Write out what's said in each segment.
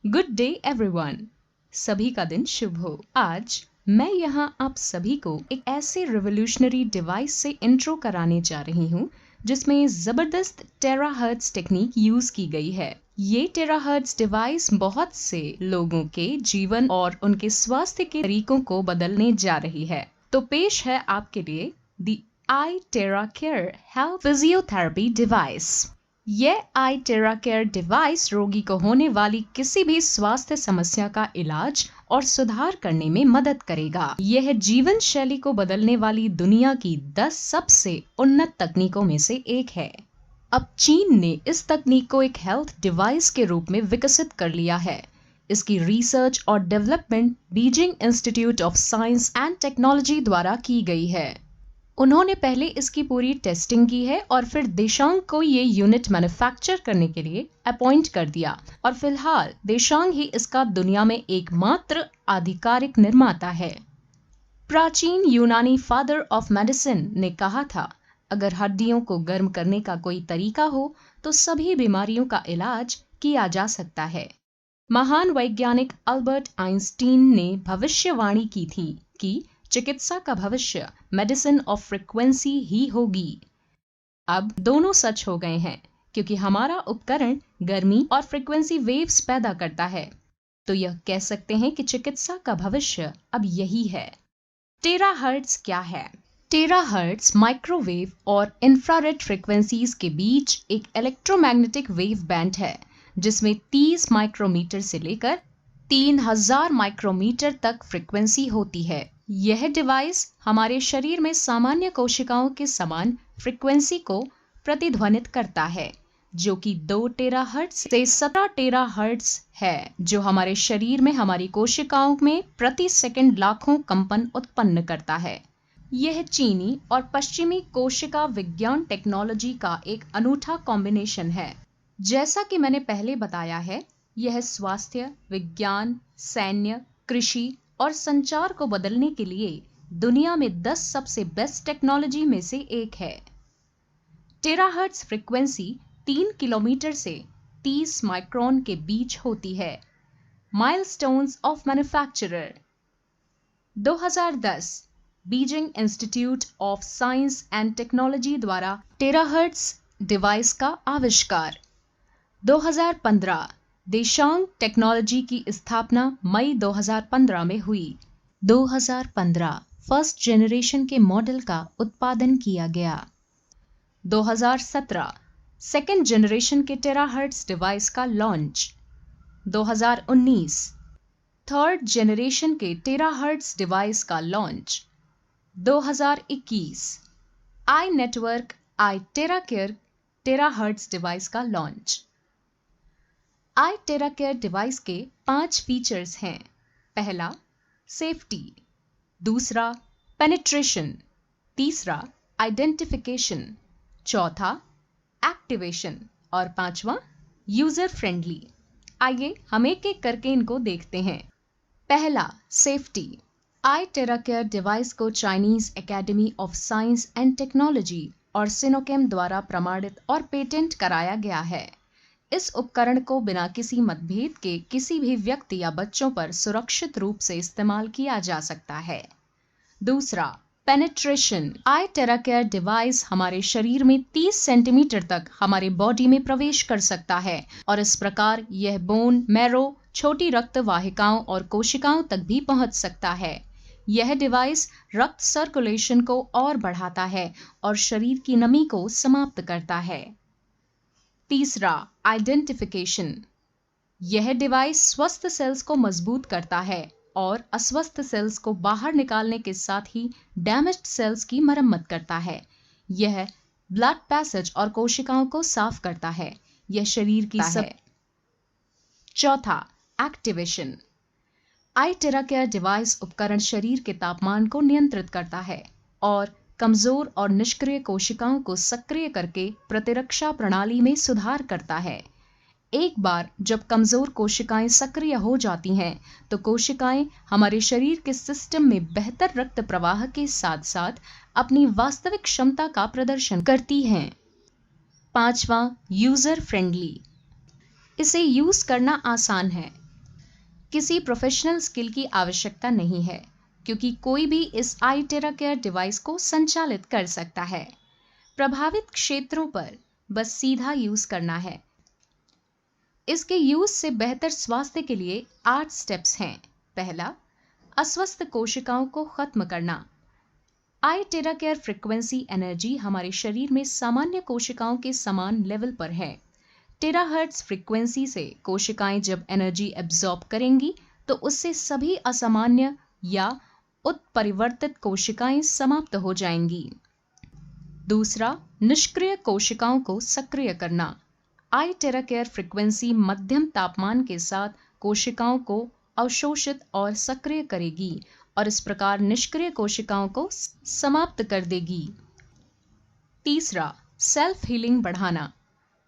Good day everyone. सभी का दिन शुभ हो। आज मैं यहाँ आप सभी को एक ऐसे रिवोल्यूशनरी डिवाइस से इंट्रो कराने जा रही हूँ जिसमें जबरदस्त टेराहर्ट्ज टेक्निक यूज की गई है। ये टेराहर्ट्ज डिवाइस बहुत से लोगों के जीवन और उनके स्वास्थ्य के तरीकों को बदलने जा रही है। तो पेश है आपके लिए दी iTeraCare हेल्थ फिजियोथेरेपी डिवाइस। यह iTeraCare डिवाइस रोगी को होने वाली किसी भी स्वास्थ्य समस्या का इलाज और सुधार करने में मदद करेगा। यह जीवन शैली को बदलने वाली दुनिया की 10 सबसे उन्नत तकनीकों में से एक है। अब चीन ने इस तकनीक को एक हेल्थ डिवाइस के रूप में विकसित कर लिया है। इसकी रिसर्च और development Beijing institute of science and technology द्वारा की गई है। उन्होंने पहले इसकी पूरी टेस्टिंग की है और फिर देशांग को ये यूनिट मैन्युफैक्चर करने के लिए अपॉइंट कर दिया और फिलहाल देशांग ही इसका दुनिया में एकमात्र आधिकारिक निर्माता है। प्राचीन यूनानी फादर ऑफ मेडिसिन ने कहा था, अगर हड्डियों को गर्म करने का कोई तरीका हो तो सभी बीमारियों का इलाज किया जा सकता है। महान वैज्ञानिक अल्बर्ट आइंस्टीन ने भविष्यवाणी की थी कि चिकित्सा का भविष्य मेडिसिन ऑफ फ्रीक्वेंसी ही होगी। अब दोनों सच हो गए हैं क्योंकि हमारा उपकरण गर्मी और फ्रीक्वेंसी वेव्स पैदा करता है। तो यह कह सकते हैं कि चिकित्सा का भविष्य अब यही है। टेराहर्ट्ज क्या है? टेराहर्ट्ज माइक्रोवेव और इंफ्रारेड फ्रीक्वेंसीज के बीच एक इलेक्ट्रोमैग्नेटिक वेव बैंड है जिसमें 30 माइक्रोमीटर से लेकर 3000 माइक्रोमीटर तक फ्रीक्वेंसी होती है। यह डिवाइस हमारे शरीर में सामान्य कोशिकाओं के समान फ्रीक्वेंसी को प्रतिध्वनित करता है जो कि 2 टेराहर्ट्ज से 17 टेराहर्ट्ज है, जो हमारे शरीर में हमारी कोशिकाओं में प्रति सेकंड लाखों कंपन उत्पन्न करता है। यह चीनी और पश्चिमी कोशिका विज्ञान टेक्नोलॉजी का एक अनूठा कॉम्बिनेशन है। जैसा कि मैंने पहले बताया है, यह स्वास्थ्य, विज्ञान, सैन्य, कृषि और संचार को बदलने के लिए दुनिया में 10 सबसे बेस्ट टेक्नोलॉजी में से एक है। टेराहर्ट्ज फ्रीक्वेंसी 3 किलोमीटर से 30 माइक्रोन के बीच होती है। Milestones of manufacturer 2010 Beijing institute of science and technology द्वारा टेराहर्ट्ज डिवाइस का आविष्कार। 2015 देशांग टेक्नोलॉजी की स्थापना मई 2015 में हुई। 2015 फर्स्ट जनरेशन के मॉडल का उत्पादन किया गया। 2017 सेकेंड जनरेशन के टेराहर्ट्ज डिवाइस का लॉन्च। 2019 थर्ड जनरेशन के टेराहर्ट्ज डिवाइस का launch. 2021 I network iTeraCare terahertz device का लॉन्च। iTeraCare डिवाइस के 5 फीचर्स हैं। पहला, सेफ्टी। दूसरा, पेनिट्रेशन। तीसरा, आइडेंटिफिकेशन। चौथा, एक्टिवेशन। और पांचवा, यूजर फ्रेंडली। आइए हम एक एक करके इनको देखते हैं। पहला, सेफ्टी। iTeraCare डिवाइस को Chinese academy of science and technology और सिनोकेम द्वारा प्रमाणित और पेटेंट कराया गया है। इस उपकरण को बिना किसी मतभेद के किसी भी व्यक्ति या बच्चों पर सुरक्षित रूप से इस्तेमाल किया जा सकता है। दूसरा, पेनिट्रेशन। iTeraCare डिवाइस हमारे शरीर में 30 सेंटीमीटर तक हमारे बॉडी में प्रवेश कर सकता है और इस प्रकार यह बोन, मैरो, छोटी रक्त वाहिकाओं और कोशिकाओं तक भी पहुंच सकता है। यह डिवाइस रक्त सर्कुलेशन को और बढ़ाता है और शरीर की नमी को समाप्त करता है। तीसरा, आइडेंटिफिकेशन। यह डिवाइस स्वस्थ सेल्स को मजबूत करता है और अस्वस्थ सेल्स को बाहर निकालने के साथ ही डैमेज्ड सेल्स की मरम्मत करता है। यह ब्लड पैसेज और कोशिकाओं को साफ करता है। यह शरीर की सब। चौथा, एक्टिवेशन। iTeraCare डिवाइस उपकरण शरीर के तापमान को नियंत्रित करता है और कमजोर और निष्क्रिय कोशिकाओं को सक्रिय करके प्रतिरक्षा प्रणाली में सुधार करता है। एक बार जब कमजोर कोशिकाएं सक्रिय हो जाती हैं, तो कोशिकाएं हमारे शरीर के सिस्टम में बेहतर रक्त प्रवाह के साथ साथ अपनी वास्तविक क्षमता का प्रदर्शन करती हैं। पांचवा, यूजर फ्रेंडली। इसे यूज करना आसान है। किसी प्रोफेशनल स्किल की आवश्यकता नहीं है, क्योंकि कोई भी इस iTerra Care डिवाइस को संचालित कर सकता है। प्रभावित क्षेत्रों पर बस सीधा यूज करना है। इसके यूज से बेहतर स्वास्थ्य के लिए 8 स्टेप्स हैं। पहला, अस्वस्थ कोशिकाओं को खत्म करना। iTerra Care फ्रीक्वेंसी एनर्जी हमारे शरीर में सामान्य कोशिकाओं के समान लेवल पर है। टेराहर्ट्ज फ्रीक्वेंसी से कोशिकाएं जब एनर्जी एब्जॉर्ब करेंगी तो उससे सभी असामान्य या उत्परिवर्तित कोशिकाएं समाप्त हो जाएंगी। दूसरा, निष्क्रिय कोशिकाओं को सक्रिय करना। iTerra Care फ्रीक्वेंसी मध्यम तापमान के साथ कोशिकाओं को अवशोषित और सक्रिय करेगी और इस प्रकार निष्क्रिय कोशिकाओं को समाप्त कर देगी। तीसरा, सेल्फ हीलिंग बढ़ाना।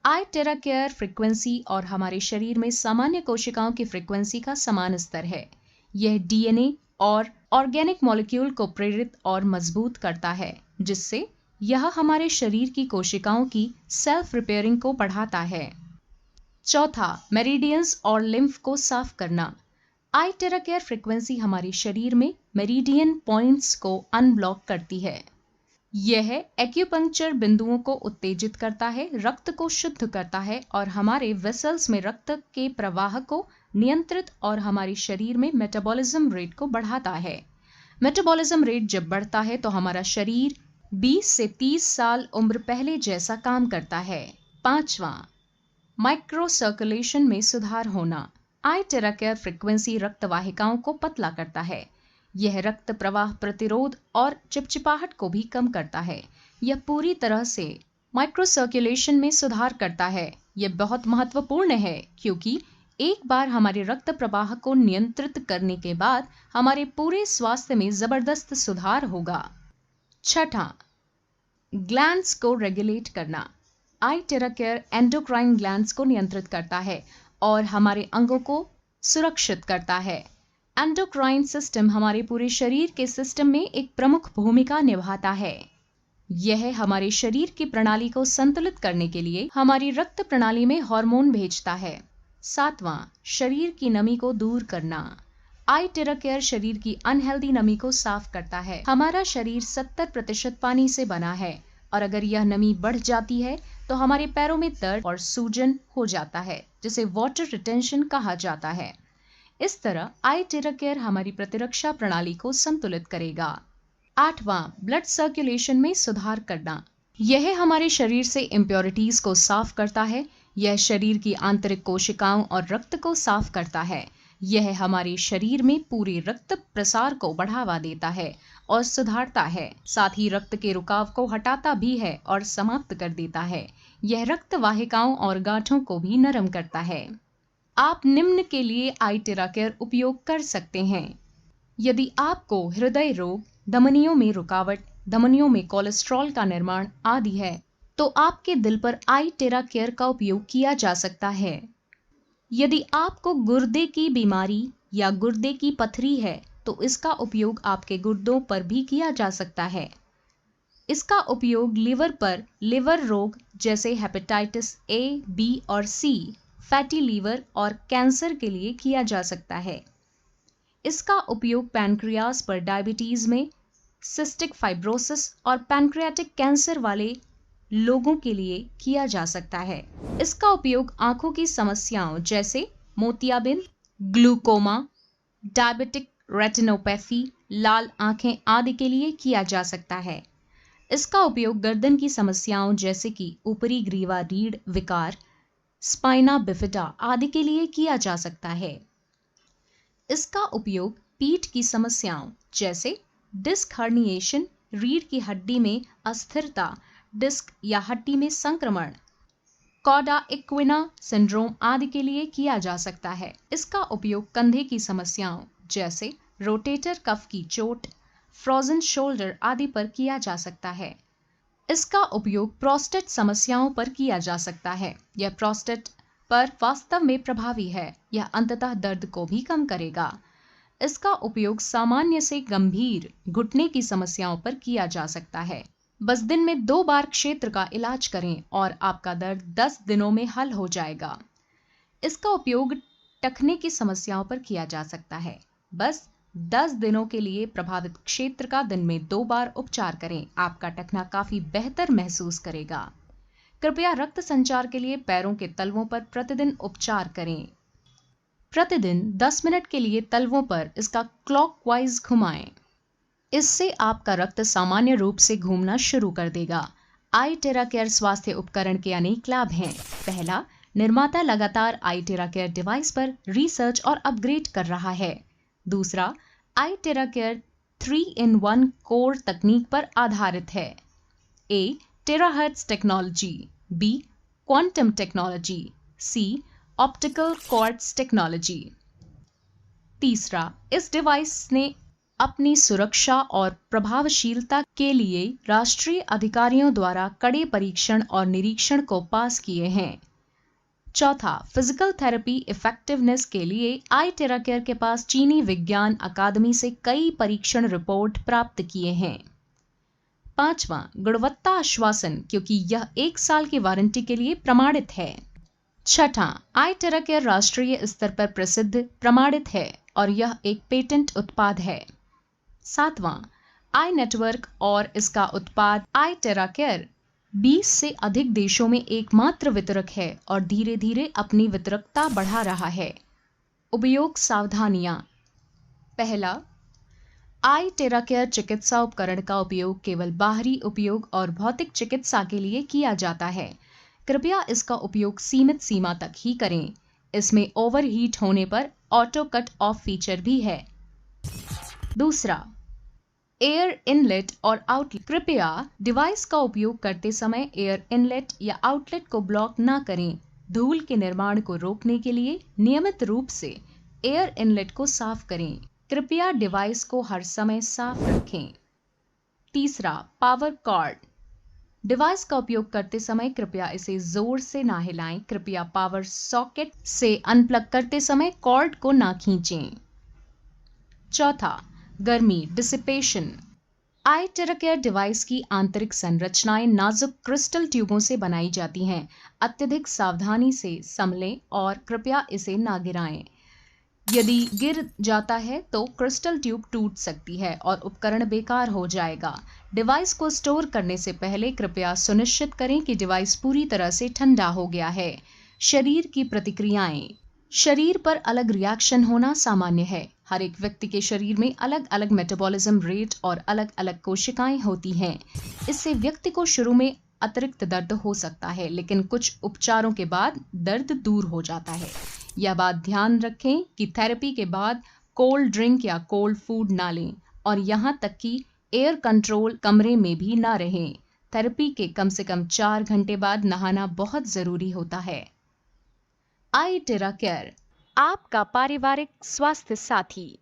iTerra Care फ्रीक्वेंसी और हमारे शरीर में सामान्य कोशिकाओं की फ्रीक्वेंसी का समान स्तर है। यह डीएनए और ऑर्गेनिक मॉलिक्यूल को प्रेरित और मजबूत करता है, जिससे यह हमारे शरीर की कोशिकाओं की सेल्फ रिपेयरिंग को बढ़ाता है। चौथा, मेरिडियंस और लिम्फ को साफ करना। iTerra Care फ्रीक्वेंसी हमारे शरीर में मेरिडियन पॉइंट्स को अनब्लॉक करती है। यह एक्यूपंक्चर बिंदुओं को उत्तेजित करता है, रक्त को शुद्ध करता है और हमारे वेसल्स में रक्त के प्रवाह को नियंत्रित और हमारे शरीर में मेटाबॉलिज्म रेट को बढ़ाता है। मेटाबॉलिज्म रेट जब बढ़ता है तो हमारा शरीर 20 से 30 साल उम्र पहले जैसा काम करता है। पांचवा, माइक्रो सर्कुलेशन में सुधार होना। iTerra Care फ्रीक्वेंसी रक्त वाहिकाओं को पतला करता है। यह रक्त प्रवाह प्रतिरोध और चिपचिपाहट को भी कम करता है। यह पूरी तरह से माइक्रो सर्कुलेशन में सुधार करता है। यह बहुत महत्वपूर्ण है क्योंकि एक बार हमारे रक्त प्रवाह को नियंत्रित करने के बाद हमारे पूरे स्वास्थ्य में जबरदस्त सुधार होगा। छठा, ग्लैंड्स को रेगुलेट करना। iTerra Care एंडोक्राइन ग्लैंड्स को नियंत्रित करता है और हमारे अंगों को सुरक्षित करता है। एंडोक्राइन सिस्टम हमारे पूरे शरीर के सिस्टम में एक प्रमुख भूमिका निभाता है। यह हमारे शरीर की प्रणाली को संतुलित करने के लिए हमारी रक्त प्रणाली में हार्मोन भेजता है। सातवां, शरीर की नमी को दूर करना। iTerra Care शरीर की अनहेल्दी नमी को साफ करता है। हमारा शरीर 70% पानी से बना है और अगर यह नमी बढ़ जाती है तो हमारे पैरों में दर्द और सूजन हो जाता है, जिसे वाटर रिटेंशन कहा जाता है। इस तरह iTerra Care हमारी प्रतिरक्षा प्रणाली को संतुलित करेगा। आठवां, ब्लड सर्कुलेशन में सुधार करना। यह हमारे शरीर से इम्प्योरिटीज को साफ करता है। यह शरीर की आंतरिक कोशिकाओं और रक्त को साफ करता है। यह हमारे शरीर में पूरे रक्त प्रसार को बढ़ावा देता है और सुधारता है। साथ ही रक्त के रुकाव को हटाता भी है और समाप्त कर देता है। यह रक्त वाहिकाओं और गांठों को भी नरम करता है। आप निम्न के लिए iTerra Care उपयोग कर सकते हैं। यदि आपको हृदय रोग, धमनियों में रुकावट, धमनियों में कोलेस्ट्रॉल का निर्माण आदि है, तो आपके दिल पर iTerra Care का उपयोग किया जा सकता है। यदि आपको गुर्दे की बीमारी या गुर्दे की पथरी है, तो इसका उपयोग आपके गुर्दों पर भी किया जा सकता है। इसका उपयोग लिवर पर लिवर रोग जैसे हेपेटाइटिस A, B और C, फैटी लीवर और कैंसर के लिए किया जा सकता है। इसका उपयोग पैनक्रियाज पर डायबिटीज में, सिस्टिक फाइब्रोसिस और पैनक्रियाटिक कैंसर वाले लोगों के लिए किया जा सकता है। इसका उपयोग आंखों की समस्याओं जैसे मोतियाबिंद, ग्लूकोमा, डायबिटिक रेटिनोपैथी, लाल आंखें आदि के लिए किया जा सकता है। इसका उपयोग गर्दन की समस्याओं जैसे कि ऊपरी ग्रीवा रीढ़ विकार, स्पाइना बिफिडा आदि के लिए किया जा सकता है। इसका उपयोग पीठ की समस्याओं जैसे डिस्क हर्निएशन, रीढ़ की हड्डी में अस्थिरता, डिस्क या हड्डी में संक्रमण, कॉडा इक्विना सिंड्रोम आदि के लिए किया जा सकता है। इसका उपयोग कंधे की समस्याओं जैसे रोटेटर कफ की चोट, फ्रोजन शोल्डर आदि पर किया जा सकता है। इसका उपयोग प्रोस्टेट समस्याओं पर किया जा सकता है। यह प्रोस्टेट पर वास्तव में प्रभावी है। यह अंततः दर्द को भी कम करेगा। इसका उपयोग सामान्य से गंभीर घुटने की समस्याओं पर किया जा सकता है। बस दिन में 2 बार क्षेत्र का इलाज करें और आपका दर्द 10 दिनों में हल हो जाएगा। इसका उपयोग टखने की समस्याओं पर किया जा सकता है। बस 10 दिनों के लिए प्रभावित क्षेत्र का दिन में 2 बार उपचार करें। आपका टखना काफी बेहतर महसूस करेगा। कृपया रक्त संचार के लिए पैरों के तलवों पर प्रतिदिन उपचार करें। प्रतिदिन 10 मिनट के लिए तलवों पर इसका क्लॉकवाइज घुमाएं। इससे आपका रक्त सामान्य रूप से घूमना शुरू कर देगा। iTerra Care स्वास्थ्य उपकरण के अनेक लाभ हैं। पहला, निर्माता लगातार iTerra Care डिवाइस पर रिसर्च और अपग्रेड कर रहा है। दूसरा, iTerra Care 3-in-1 कोर तकनीक पर आधारित है। A. Terahertz technology, B. Quantum technology, C. Optical quartz technology. तीसरा, इस डिवाइस ने अपनी सुरक्षा और प्रभावशीलता के लिए राष्ट्रीय अधिकारियों द्वारा कड़े परीक्षण और निरीक्षण को पास किए हैं। चौथा, फिजिकल थेरेपी इफेक्टिवनेस के लिए iTerra Care के पास चीनी विज्ञान अकादमी से कई परीक्षण रिपोर्ट प्राप्त किए हैं। पांचवा, गुणवत्ता आश्वासन, क्योंकि यह 1 साल की वारंटी के लिए प्रमाणित है। छठा, iTerra Care राष्ट्रीय स्तर पर प्रसिद्ध प्रमाणित है और यह एक पेटेंट उत्पाद है। सातवां, आई नेटवर्क और इसका उत्पाद iTerra Care 20 से अधिक देशों में एकमात्र वितरक है और धीरे धीरे अपनी वितरकता बढ़ा रहा है। उपयोग सावधानियां। पहला, iTerra Care चिकित्सा उपकरण का उपयोग केवल बाहरी उपयोग और भौतिक चिकित्सा के लिए किया जाता है। कृपया इसका उपयोग सीमित सीमा तक ही करें। इसमें ओवरहीट होने पर ऑटो कट ऑफ फीचर भी है। दूसरा, एयर इनलेट और आउटलेट। कृपया डिवाइस का उपयोग करते समय एयर इनलेट या आउटलेट को ब्लॉक न करें। धूल के निर्माण को रोकने के लिए नियमित रूप से एयर इनलेट को साफ करें। कृपया डिवाइस को हर समय साफ रखें। तीसरा, पावर कॉर्ड। डिवाइस का उपयोग करते समय कृपया इसे जोर से ना हिलाएं। कृपया पावर सॉकेट से अनप्लग करते समय कॉर्ड को ना खींचें। चौथा, गर्मी डिसिपेशन। iTerra Care डिवाइस की आंतरिक संरचनाएं नाजुक क्रिस्टल ट्यूबों से बनाई जाती हैं। अत्यधिक सावधानी से संभलें और कृपया इसे ना गिराएं। यदि गिर जाता है तो क्रिस्टल ट्यूब टूट सकती है और उपकरण बेकार हो जाएगा। डिवाइस को स्टोर करने से पहले कृपया सुनिश्चित करें कि डिवाइस पूरी तरह से ठंडा हो गया है। शरीर की प्रतिक्रियाएं। शरीर पर अलग रिएक्शन होना सामान्य है। हर एक व्यक्ति के शरीर में अलग अलग मेटाबॉलिज्म रेट और अलग अलग कोशिकाएं होती हैं। इससे व्यक्ति को शुरू में अतिरिक्त दर्द हो सकता है, लेकिन कुछ उपचारों के बाद दर्द दूर हो जाता है। यह बात ध्यान रखें कि थेरेपी के बाद कोल्ड ड्रिंक या कोल्ड फूड ना लें और यहाँ तक कि एयर कंट्रोल कमरे में भी ना रहें। थेरेपी के कम से कम 4 घंटे बाद नहाना बहुत जरूरी होता है। iTerra Care, आपका पारिवारिक स्वास्थ्य साथी।